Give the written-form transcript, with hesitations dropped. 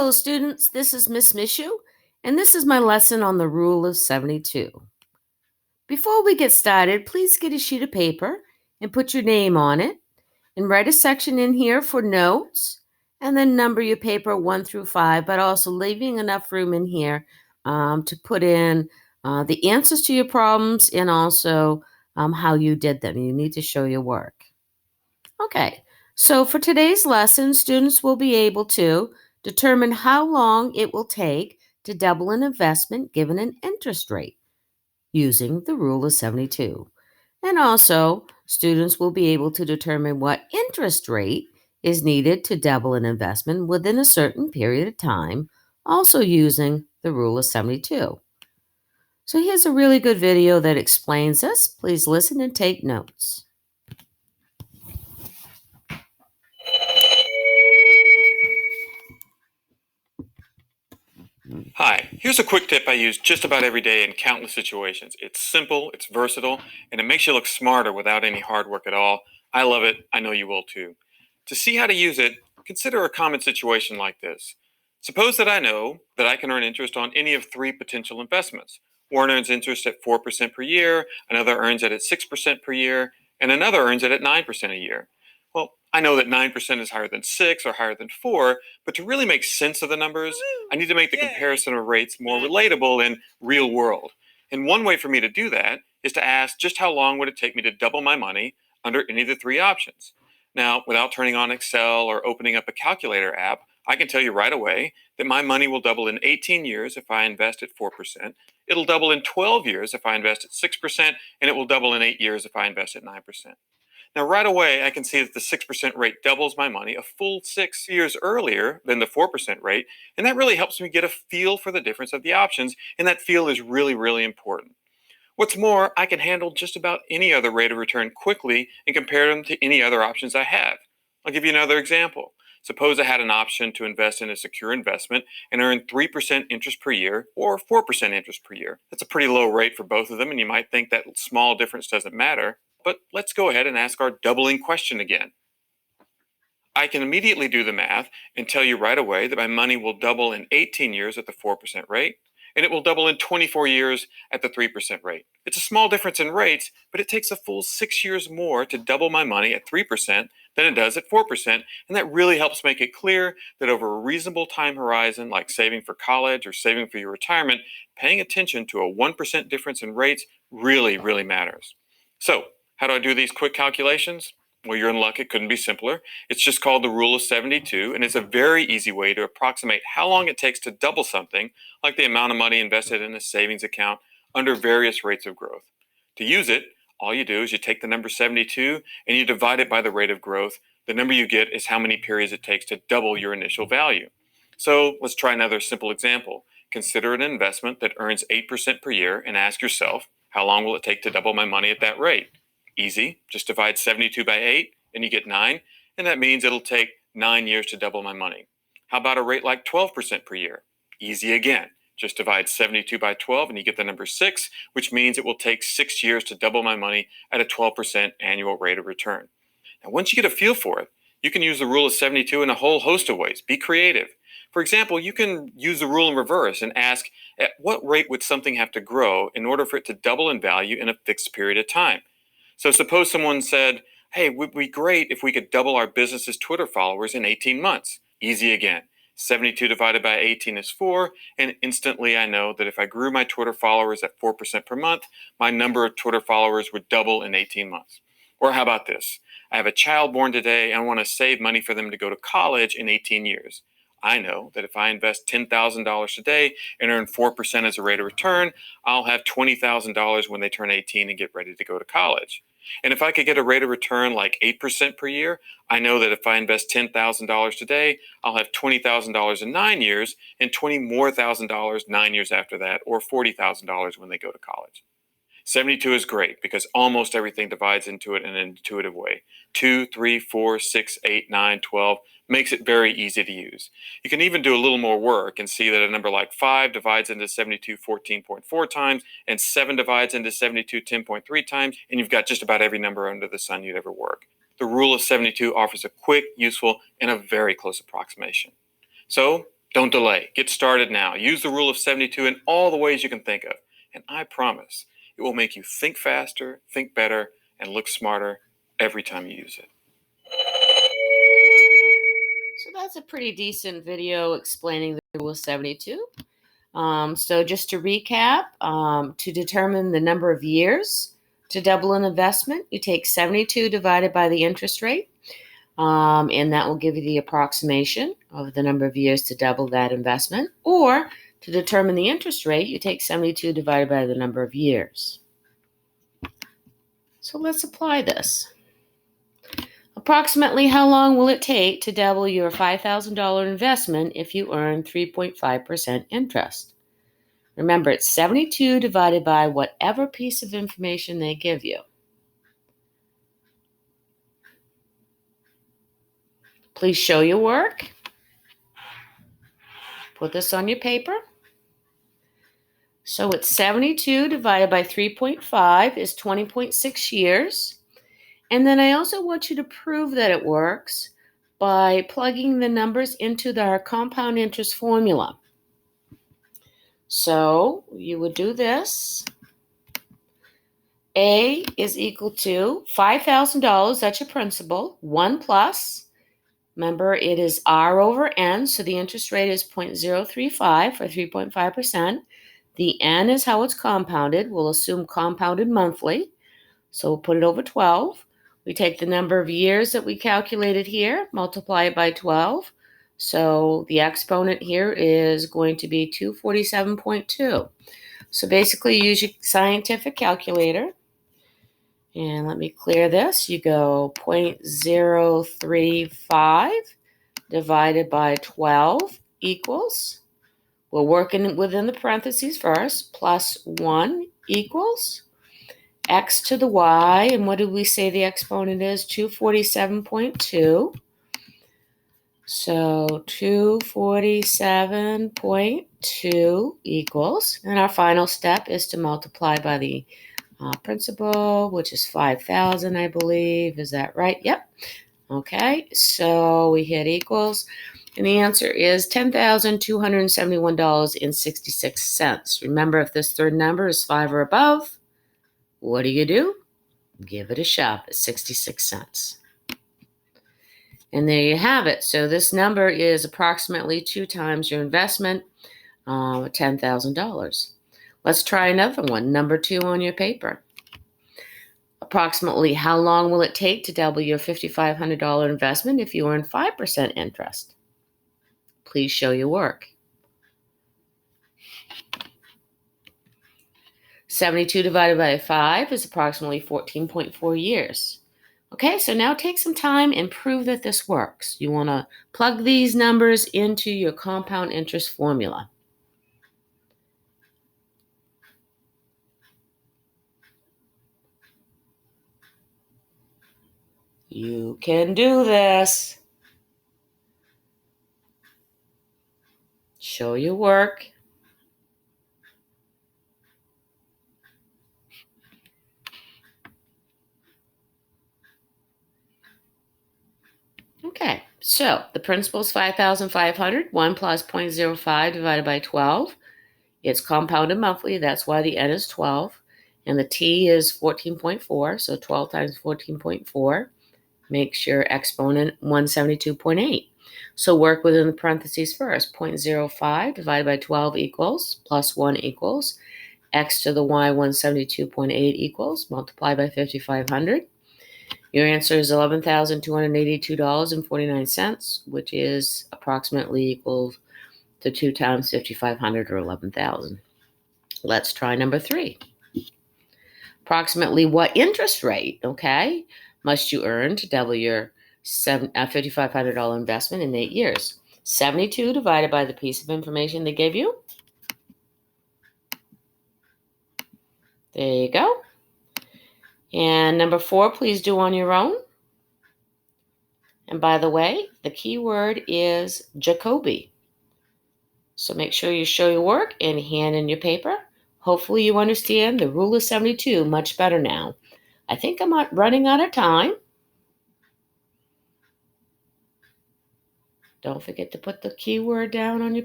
Hello, students. This is Miss Mishu, and this is my lesson on the Rule of 72. Before we get started, please get a sheet of paper and put your name on it, and write a section in here for notes, and then number your paper 1 through 5, but also leaving enough room in here to put in the answers to your problems and also how you did them. You need to show your work. Okay, so for today's lesson, students will be able to determine how long it will take to double an investment given an interest rate using the Rule of 72. And also, students will be able to determine what interest rate is needed to double an investment within a certain period of time, also using the Rule of 72. So here's a really good video that explains this. Please listen and take notes. Hi, here's a quick tip I use just about every day in countless situations. It's simple, it's versatile, and it makes you look smarter without any hard work at all. I love it. I know you will too. To see how to use it, consider a common situation like this. Suppose that I know that I can earn interest on any of 3 potential investments. One earns interest at 4% per year, another earns it at 6% per year, and another earns it at 9% a year. Well, I know that 9% is higher than 6 or higher than 4, but to really make sense of the numbers, I need to make the comparison of rates more relatable in real world. And one way for me to do that is to ask just how long would it take me to double my money under any of the 3 options. Now, without turning on Excel or opening up a calculator app, I can tell you right away that my money will double in 18 years if I invest at 4%. It'll double in 12 years if I invest at 6%, and it will double in 8 years if I invest at 9%. Now, right away, I can see that the 6% rate doubles my money a full 6 years earlier than the 4% rate, and that really helps me get a feel for the difference of the options, and that feel is really, really important. What's more, I can handle just about any other rate of return quickly and compare them to any other options I have. I'll give you another example. Suppose I had an option to invest in a secure investment and earn 3% interest per year or 4% interest per year. That's a pretty low rate for both of them, and you might think that small difference doesn't matter. But let's go ahead and ask our doubling question again. I can immediately do the math and tell you right away that my money will double in 18 years at the 4% rate, and it will double in 24 years at the 3% rate. It's a small difference in rates, but it takes a full 6 years more to double my money at 3% than it does at 4%, and that really helps make it clear that over a reasonable time horizon, like saving for college or saving for your retirement, paying attention to a 1% difference in rates really, really matters. So, how do I do these quick calculations? Well, you're in luck. It couldn't be simpler. It's just called the Rule of 72, and it's a very easy way to approximate how long it takes to double something, like the amount of money invested in a savings account, under various rates of growth. To use it, all you do is you take the number 72 and you divide it by the rate of growth. The number you get is how many periods it takes to double your initial value. So let's try another simple example. Consider an investment that earns 8% per year and ask yourself, how long will it take to double my money at that rate? Easy, just divide 72 by 8 and you get 9, and that means it'll take 9 years to double my money. How about a rate like 12% per year? Easy again, just divide 72 by 12 and you get the number 6, which means it will take 6 years to double my money at a 12% annual rate of return. Now, once you get a feel for it, you can use the Rule of 72 in a whole host of ways. Be creative. For example, you can use the rule in reverse and ask, at what rate would something have to grow in order for it to double in value in a fixed period of time? So suppose someone said, hey, it would be great if we could double our business's Twitter followers in 18 months. Easy again. 72 divided by 18 is 4, and instantly I know that if I grew my Twitter followers at 4% per month, my number of Twitter followers would double in 18 months. Or how about this? I have a child born today and I want to save money for them to go to college in 18 years. I know that if I invest $10,000 today and earn 4% as a rate of return, I'll have $20,000 when they turn 18 and get ready to go to college. And if I could get a rate of return like 8% per year, I know that if I invest $10,000 today, I'll have $20,000 in 9 years and $20,000 more 9 years after that, or $40,000 when they go to college. 72 is great because almost everything divides into it in an intuitive way. 2, 3, 4, 6, 8, 9, 12 makes it very easy to use. You can even do a little more work and see that a number like 5 divides into 72 14.4 times, and 7 divides into 72 10.3 times, and you've got just about every number under the sun you'd ever work. The Rule of 72 offers a quick, useful, and a very close approximation. So, Don't delay. Get started now. Use the rule of 72 in all the ways you can think of. And I promise it will make you think faster, think better, and look smarter every time you use it. So that's a pretty decent video explaining the rule of 72. So just to recap, to determine the number of years to double an investment, you take 72 divided by the interest rate, and that will give you the approximation of the number of years to double that investment. Or to determine the interest rate, you take 72 divided by the number of years. So let's apply this. Approximately how long will it take to double your $5,000 investment if you earn 3.5% interest? Remember, it's 72 divided by whatever piece of information they give you. Please show your work. Put this on your paper. So it's 72 divided by 3.5 is 20.6 years. And then I also want you to prove that it works by plugging the numbers into our compound interest formula. So you would do this. A is equal to $5,000, that's your principal, 1 plus. Remember, it is R over N, so the interest rate is 0.035 for 3.5%. The N is how it's compounded. We'll assume compounded monthly. So we'll put it over 12. We take the number of years that we calculated here, multiply it by 12. So the exponent here is going to be 247.2. So basically use your scientific calculator. And let me clear this. You go 0.035 divided by 12 equals, we're working within the parentheses first, plus 1 equals x to the y, and what did we say the exponent is? 247.2. So 247.2 equals, and our final step is to multiply by the principal, which is 5,000, I believe. Is that right? Yep. Okay, so we hit equals, and the answer is $10,271.66. Remember, if this third number is 5 or above, what do? Give it a shove at 66 cents. And there you have it. So this number is approximately 2 times your investment, $10,000. Let's try another one, number 2 on your paper. Approximately how long will it take to double your $5,500 investment if you earn 5% interest? Please show your work. 72 divided by 5 is approximately 14.4 years. Okay, so now take some time and prove that this works. You want to plug these numbers into your compound interest formula. You can do this. Show your work. Okay, so the principal is 5,500. 1 plus 0.05 divided by 12. It's compounded monthly. That's why the N is 12. And the T is 14.4. So 12 times 14.4 makes your exponent 172.8. So work within the parentheses first. 0.05 divided by 12 equals, plus 1 equals, x to the y 172.8 equals, multiply by 5,500. Your answer is $11,282.49, which is approximately equal to 2 times 5,500 or 11,000. Let's try number 3. Approximately what interest rate, okay, must you earn to double your $5,500 investment in 8 years? 72 divided by the piece of information they gave you. There you go. And number 4, please do on your own. And by the way, the key word is Jacobi. So make sure you show your work and hand in your paper. Hopefully you understand the rule of 72 much better now. I think I'm running out of time. Don't forget to put the keyword down on your